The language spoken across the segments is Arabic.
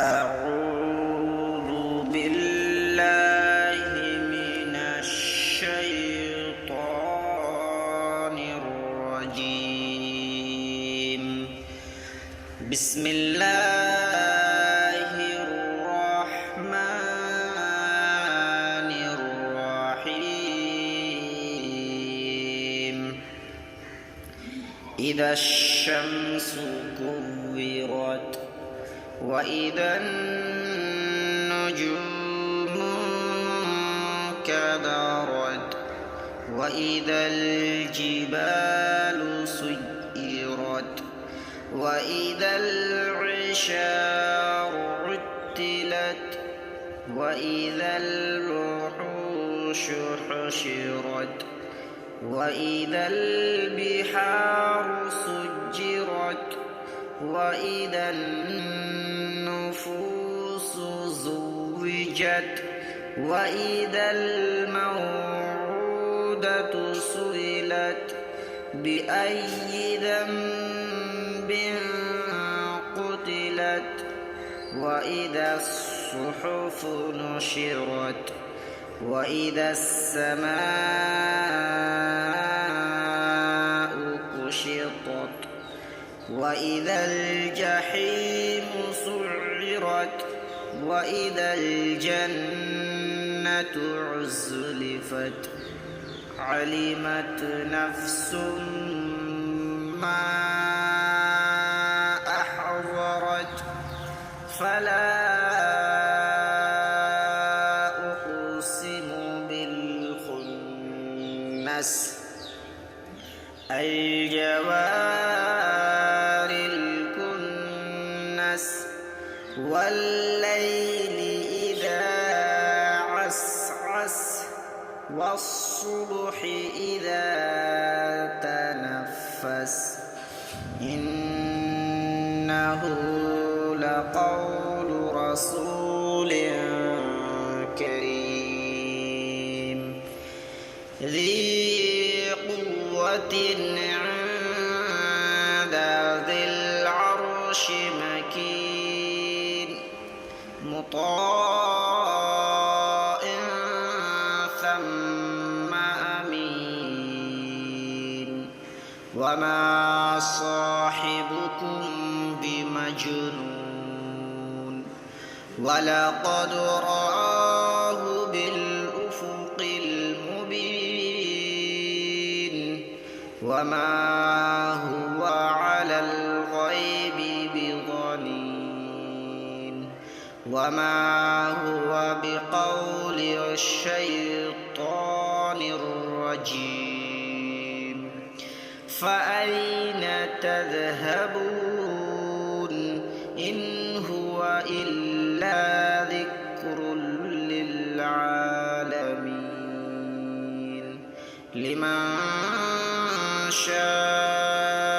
أعوذ بالله من الشيطان الرجيم. بسم الله الرحمن الرحيم. إذا الشمس كورت وإذا النجوم انكدرت وإذا الجبال سيرت وإذا العشار عطلت وإذا الوحوش حشرت وإذا البحار سجرت وإذا النفوس زوجت وإذا الموءودة سئلت بأي ذنب قتلت وإذا الصحف نشرت وإذا السماء كشطت وإذا الجحيم سعرت وإذا الجنة عزلفت علمت نفس ما أحضرت فلا أقسم بالخنس الجوار الكنس والليل إذا عسعس والصبح إذا تنفس إنه لقول رسول كريم ذي قوة عند ذي العرش مكين مطاع ثم أمين وما صاحبكم بمجنون ولقد رآه بالأفق المبين وما هو على الغيب بضنين وما هو بقول الشيطان الرجيم فأين تذهبون إن هو إلا ذكر للعالمين لمن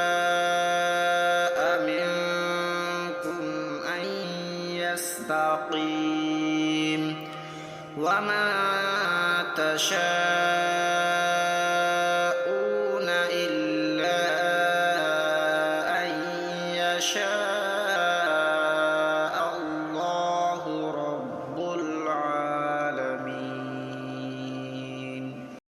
شاء منكم أن يستقيم وما تشاءون إلا أن يشاء